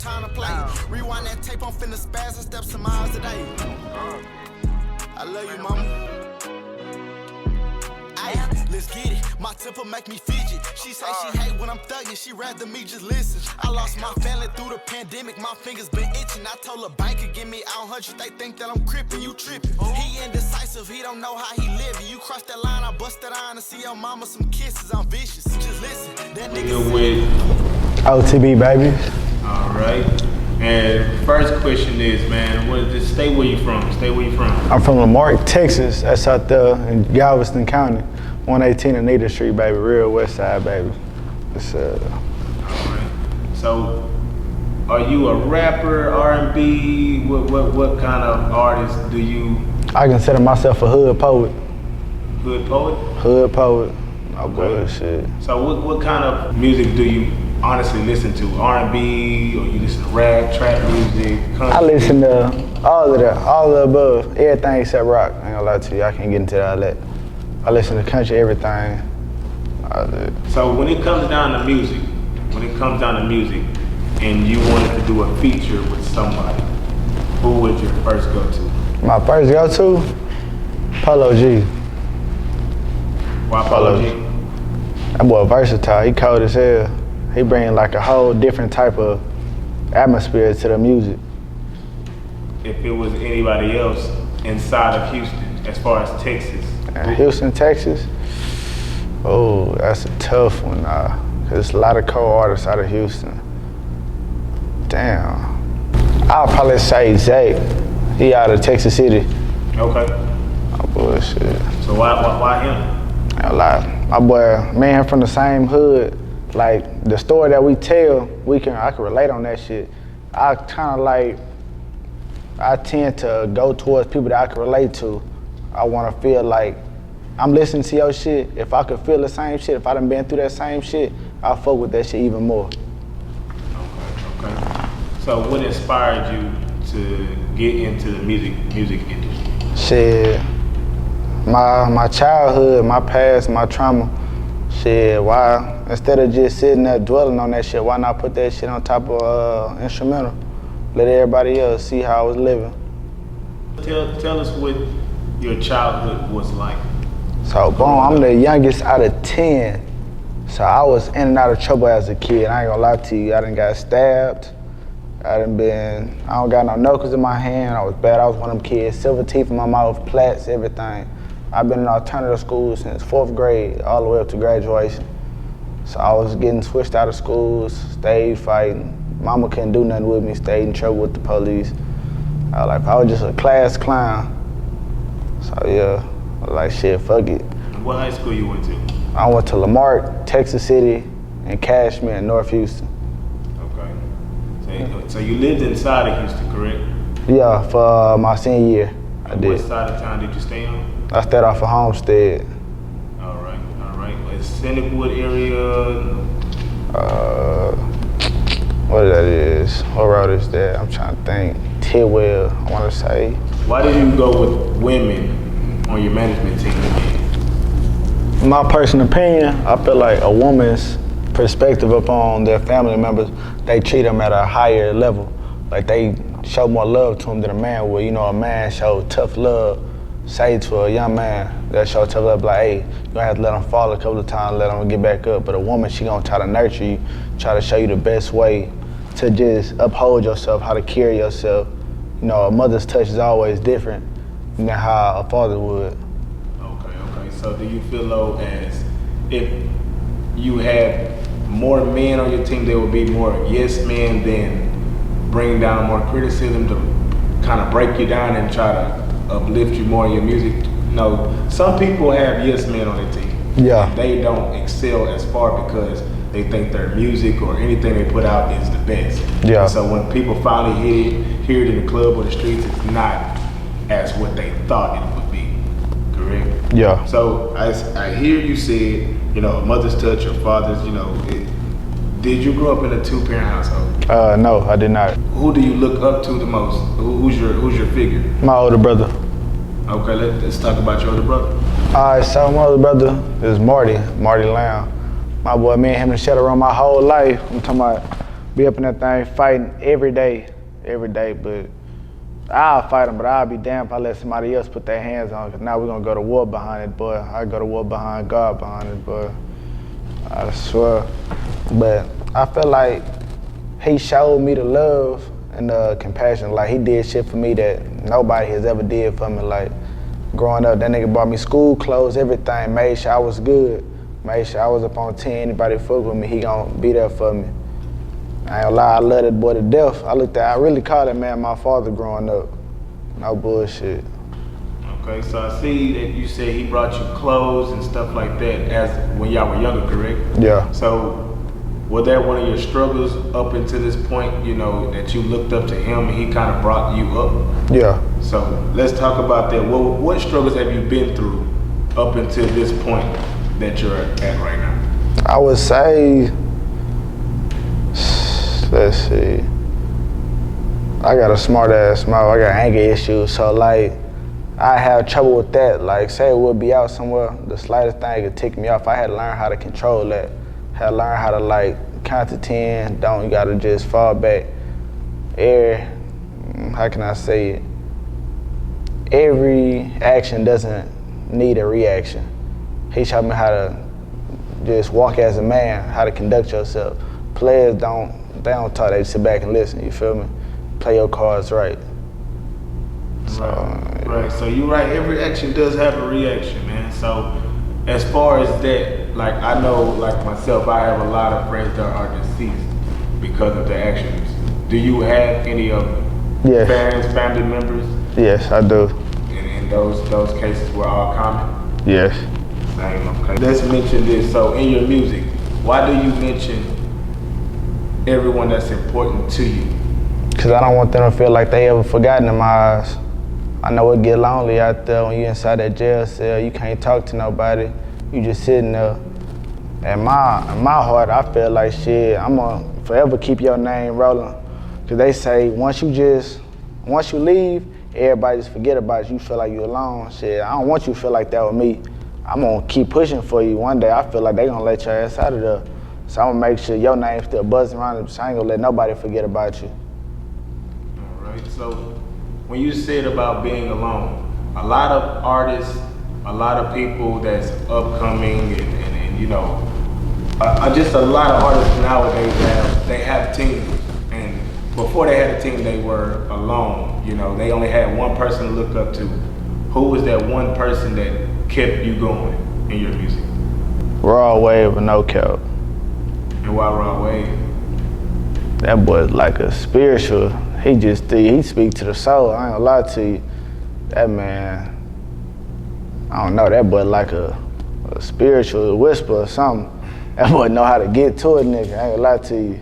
time to play. Rewind that tape, I'm finna spaz and step some miles today. I love you, mama. Ay, let's get it. My temper make me fidget. She say she hate when I'm thugging. She rather me just listen. I lost my family through the pandemic. My fingers been itching. I told a banker give me out 100. They think that I'm crippin'. You trippin'. He indecisive. He don't know how he living. You cross that line, I bust that iron to see your mama some kisses. I'm vicious. Just listen. That nigga with OTB, baby. All right. And first question is, man, just stay where you from. Stay where you from. I'm from Lamarck, Texas. That's out there in Galveston County. 118 Anita Street, baby. Real West Side, baby. It's, All right. So, are you a rapper, R&B? What kind of artist do you? I consider myself a hood poet. Hood poet? Hood poet. No Okay. bullshit. So, what kind of music do you honestly listen to? R&B, or you listen to rap, trap music, country? I listen to all of that, all of the above. Everything except rock. I ain't gonna lie to you. I can't get into all that. I listen to country, everything. So when it comes down to music, and you wanted to do a feature with somebody, who would your first go to? My first go-to? Polo G. Why Polo G? That boy versatile. He cold as hell. He bring like a whole different type of atmosphere to the music. If it was anybody else inside of Houston, as far as Texas. Houston, Texas? Oh, that's a tough one, cause there's a lot of co-artists out of Houston. Damn. I'll probably say Zach. He out of Texas City. Okay. Oh, bullshit. So why him? A lot. My boy, man from the same hood. Like the story that we tell, I can relate on that shit. I tend to go towards people that I can relate to. I want to feel like I'm listening to your shit. If I could feel the same shit, if I done been through that same shit, I'll fuck with that shit even more. Okay. So what inspired you to get into the music industry? Shit, my childhood, my past, my trauma. Shit, why, instead of just sitting there dwelling on that shit, why not put that shit on top of instrumental? Let everybody else see how I was living. Tell us what your childhood was like. So, boom, I'm the youngest out of 10. So I was in and out of trouble as a kid. I ain't gonna lie to you. I done got stabbed. I don't got no knuckles in my hand. I was bad. I was one of them kids. Silver teeth in my mouth, plaits, everything. I've been in alternative school since 4th grade, all the way up to graduation. So I was getting switched out of schools, stayed fighting. Mama couldn't do nothing with me, stayed in trouble with the police. I was just a class clown. So yeah, I was like, shit, fuck it. What high school you went to? I went to Lamarck, Texas City, and Cashmere in North Houston. Okay. So you lived inside of Houston, correct? Yeah, for my senior year, I did. What side of town did you stay on? I stayed off of Homestead. All right. Is Cedarwood area? What that is? What road is that? I'm trying to think. Tidwell, I want to say. Why did you go with women on your management team again? My personal opinion, I feel like a woman's perspective upon their family members, they treat them at a higher level. Like they show more love to them than a man would. You know, a man show tough love, say to a young man that show tough love, like, hey, you gonna have to let him fall a couple of times, let him get back up. But a woman, she gonna try to nurture you, try to show you the best way to just uphold yourself, how to carry yourself. You know, a mother's touch is always different than how a father would. Okay. So do you feel though, as if you had more men on your team, there would be more yes men than bring down more criticism to kind of break you down and try to uplift you more in your music? No, some people have yes men on their team. Yeah. They don't excel as far because they think their music or anything they put out is the best. Yeah. So when people finally hear it in the club or the streets, it's not as what they thought it would be. Correct? Yeah. So I hear you said, you know, a mother's touch or father's, you know, did you grow up in a 2-parent household? No, I did not. Who do you look up to the most? Who's your figure? My older brother. Okay, let's talk about your older brother. All right, so my older brother is Marty Lamb. My boy, me and him done shared around my whole life. I'm talking about Be up in that thing fighting every day, but I'll fight them, but I'll be damned if I let somebody else put their hands on it, 'cause now we're gonna go to war behind it, boy. I go to war behind God behind it, boy. I swear. But I feel like he showed me the love and the compassion. Like, he did shit for me that nobody has ever did for me. Like, growing up, that nigga bought me school clothes, everything, made sure I was good, made sure I was up on 10, anybody fuck with me, he gonna be there for me. I ain't gonna lie, I love that boy to death. I really called that man my father growing up. No bullshit. Okay, so I see that you said he brought you clothes and stuff like that as when y'all were younger, correct? Yeah. So was that one of your struggles up until this point, you know, that you looked up to him and he kind of brought you up? Yeah. So let's talk about that. What struggles have you been through up until this point that you're at right now? I would say, let's see, I got a smart ass mouth, I got anger issues, so like, I have trouble with that. Like, say we'll be out somewhere, the slightest thing could tick me off. I had to learn how to control that. Had to learn how to like count to 10, you gotta just fall back. How can I say it? Every action doesn't need a reaction. He showed me how to just walk as a man, how to conduct yourself. Players don't talk, they sit back and listen, you feel me? Play your cards right. So, right. So you're right, every action does have a reaction, man. So as far as that, like I know, like myself, I have a lot of friends that are deceased because of their actions. Do you have any of yes. parents, family members? Yes, I do. And those cases were all common? Yes. Same, okay. Let's mention this. So in your music, why do you mention everyone that's important to you? Because I don't want them to feel like they ever forgotten in my eyes. I know it get lonely out there when you inside that jail cell. You can't talk to nobody. You just sitting there. In my heart, I feel like shit, I'm gonna forever keep your name rolling. Because they say once you leave, everybody just forget about you. You feel like you alone. Shit, I don't want you to feel like that with me. I'm gonna keep pushing for you. One day I feel like they gonna let your ass out of there. So I'm gonna make sure your name's still buzzing around. So I ain't gonna let nobody forget about you. All right, so when you said about being alone, a lot of artists, a lot of people that's upcoming and you know, just a lot of artists nowadays they have teams. And before they had a team, they were alone. You know, they only had one person to look up to. Who was that one person that kept you going in your music? Raw Wave or No Cap. And why Raw Wave? That boy's like a spiritual. He speaks to the soul. I ain't gonna lie to you. That man, I don't know, that boy like a spiritual whisper or something. That boy know how to get to it, nigga. I ain't gonna lie to you.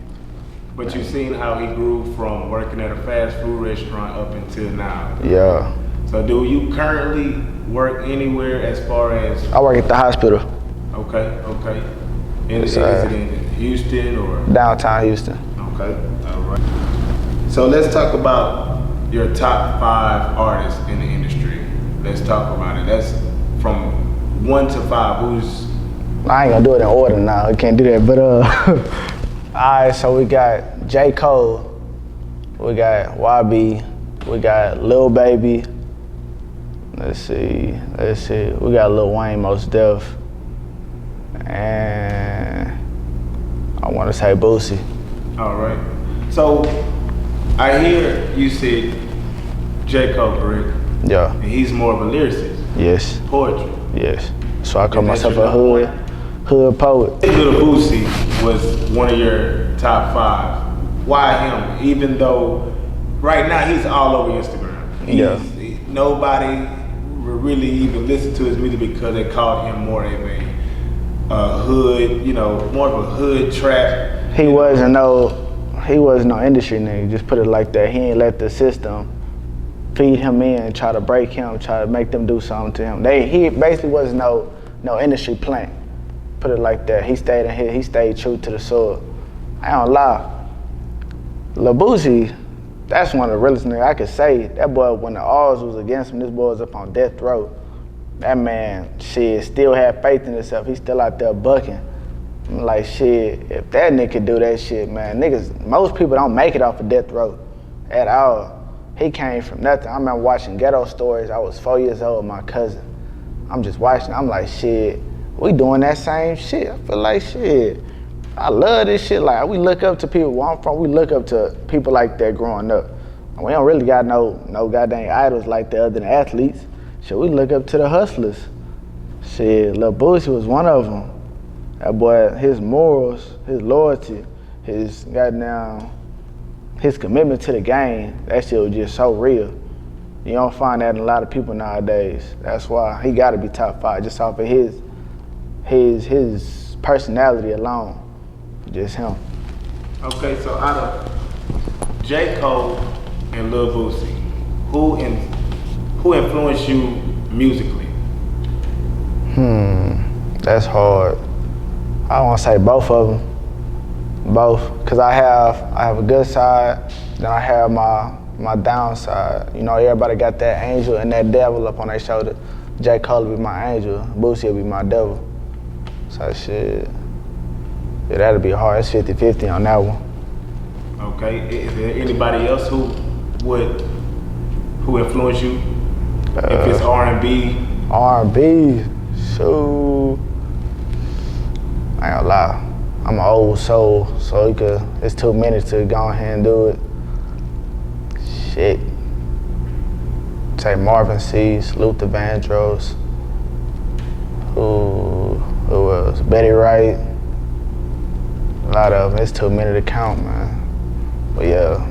But you seen how he grew from working at a fast food restaurant up until now. Yeah. So do you currently work anywhere as far as? I work at the hospital. Okay. And is it in Houston or? Downtown Houston. Okay, all right. So let's talk about your top 5 artists in the industry. Let's talk about it. That's from 1 to 5. Who's? I ain't gonna do it in order now. I can't do that. But alright. So we got J. Cole, we got YB, we got Lil Baby. Let's see. We got Lil Wayne, Most Def, and I want to say Boosie. All right. So I hear you said J. Cole, correct? Yeah. And he's more of a lyricist. Yes. Poetry. Yes. So I call And that's myself your a number hood poet. Lil Boosie was one of your top 5. Why him? Even though right now he's all over Instagram. Nobody really even listen to his music because they called him more of a hood, you know, more of a hood trap. He wasn't no industry nigga. Just put it like that. He ain't let the system feed him in, try to break him, try to make them do something to him. He basically was no industry plant. Put it like that. He stayed in here. He stayed true to the soil. I don't lie. Lil Boosie, that's one of the realest niggas I could say. That boy, when the odds was against him, this boy was up on death row. That man, still had faith in himself. He's still out there bucking. I'm like, shit, if that nigga could do that shit, man, most people don't make it off of death row at all. He came from nothing. I remember watching Ghetto Stories. I was 4 years old with my cousin. I'm just watching, I'm like, shit, we doing that same shit. I feel like, shit, I love this shit. Like, we look up to people where I'm from, we look up to people like that growing up. And we don't really got no goddamn idols like that other than athletes. Shit, we look up to the hustlers. Shit, Lil Boosie was one of them. That boy, his morals, his loyalty, his commitment to the game, that shit was just so real. You don't find that in a lot of people nowadays. That's why he gotta be top 5 just off of his personality alone. Just him. Okay, so out of J. Cole and Lil Boosie, who influenced you musically? That's hard. I want to say both of them. Both, cause I have a good side, then I have my downside. You know, everybody got that angel and that devil up on their shoulder. J. Cole will be my angel, Boosie will be my devil. So shit, yeah, that'll be hard. It's 50-50 on that one. Okay, is there anybody else who influenced you? If it's R&B? R&B, shoot. I ain't gonna lie, I'm an old soul, so it's too many to go ahead and do it. Shit. Say Marvin Cease, Luther Vandross. Who else? Betty Wright. A lot of them. It's too many to count, man. But yeah,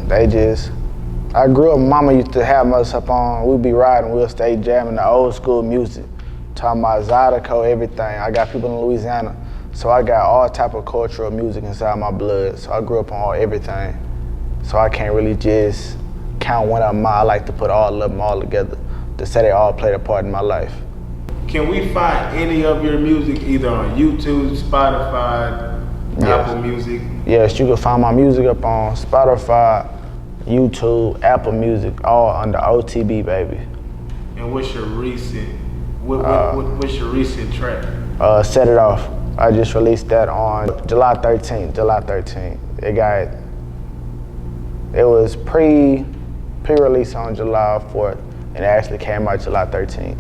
I grew up, mama used to have us up on, we'd be riding, we'll stay jamming the old school music. Talking about Zydeco, everything. I got people in Louisiana, so I got all type of cultural music inside my blood. So I grew up on everything. So I can't really just count one of them. I like to put all of them all together to say they all played a part in my life. Can we find any of your music either on YouTube, Spotify, Apple Music? Yes, you can find my music up on Spotify, YouTube, Apple Music, all under OTB, baby. And what's your recent track? Set It Off. I just released that on July 13th. It was pre-release on July 4th, and it actually came out July 13th.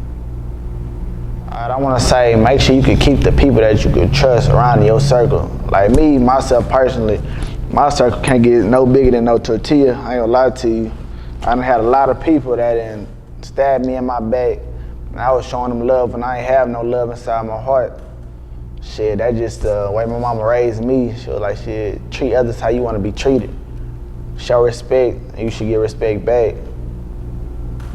I want to say, make sure you can keep the people that you can trust around your circle. Like me, myself personally, my circle can't get no bigger than no tortilla. I ain't gonna lie to you. I done had a lot of people that done stabbed me in my back, and I was showing them love when I ain't have no love inside my heart. Shit, that just the way my mama raised me. She was like, shit, treat others how you want to be treated. Show respect, and you should get respect back.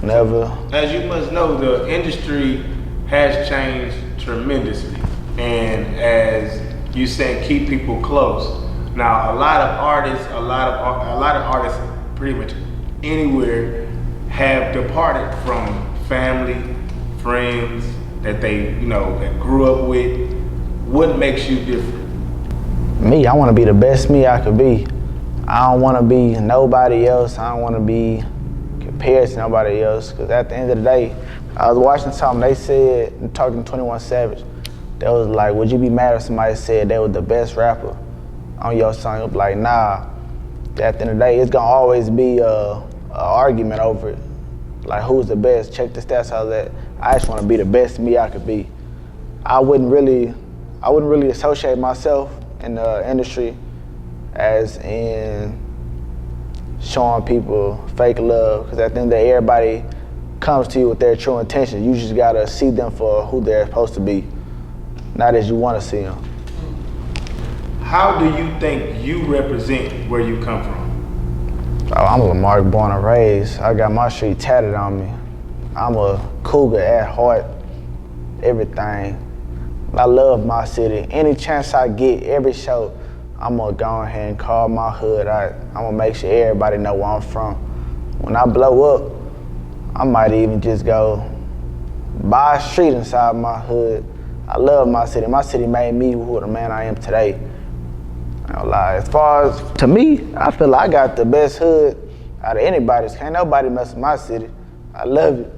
Never. As you must know, the industry has changed tremendously, and as you said, keep people close. Now, a lot of artists pretty much anywhere have departed from family, friends that they, that grew up with. What makes you different? Me, I want to be the best me I could be. I don't want to be nobody else. I don't want to be compared to nobody else, because at the end of the day, I was watching something, they said, talking to 21 Savage, they was like, would you be mad if somebody said they was the best rapper on your song? You'll be like, nah. At the end of the day, it's gonna always be a argument over it. Like, who's the best? Check the stats, all that. I just want to be the best me I could be. I wouldn't really associate myself in the industry as in showing people fake love, because at the end of the day, everybody comes to you with their true intentions. You just gotta see them for who they're supposed to be, not as you want to see them. How do you think you represent where you come from? Oh, I'm a Lamar born and raised. I got my street tatted on me. I'm a cougar at heart, everything. I love my city. Any chance I get, every show, I'm gonna go ahead and call my hood out. I'm gonna make sure everybody know where I'm from. When I blow up, I might even just go buy a street inside my hood. I love my city. My city made me who the man I am today. I don't lie. As far as, to me, I feel like I got the best hood out of anybody's. Can't nobody mess with my city. I love it.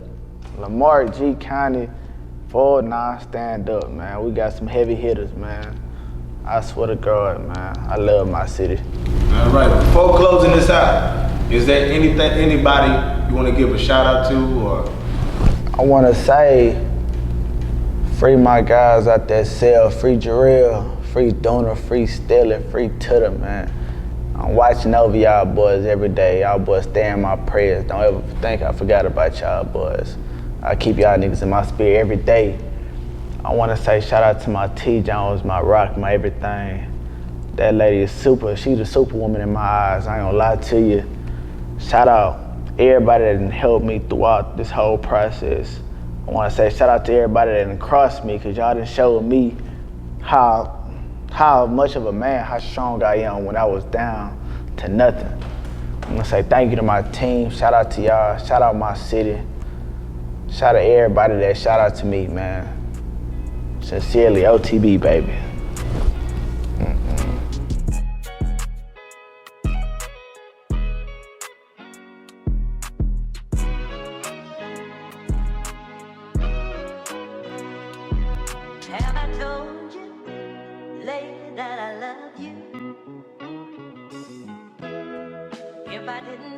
Lamar, G County, 4-9, stand up, man. We got some heavy hitters, man. I swear to God, man, I love my city. All right, before closing this out, is there anybody you want to give a shout out to, or? I want to say, free my guys out there, cell, free Jarrell, free Donor, free Stella, free Tutter, man. I'm watching over y'all boys every day. Y'all boys stay in my prayers. Don't ever think I forgot about y'all boys. I keep y'all niggas in my spirit every day. I want to say shout out to my T. Jones, my rock, my everything. That lady is super. She's a superwoman in my eyes. I ain't gonna lie to you. Shout out everybody that done helped me throughout this whole process. I want to say shout out to everybody that done crossed me, because y'all done showed me how much of a man, how strong I am when I was down to nothing. I'm gonna say thank you to my team. Shout out to y'all. Shout out my city. Shout out to everybody that shout out to me, man. Sincerely, OTB, baby. Have I told you lately that I love you? If I didn't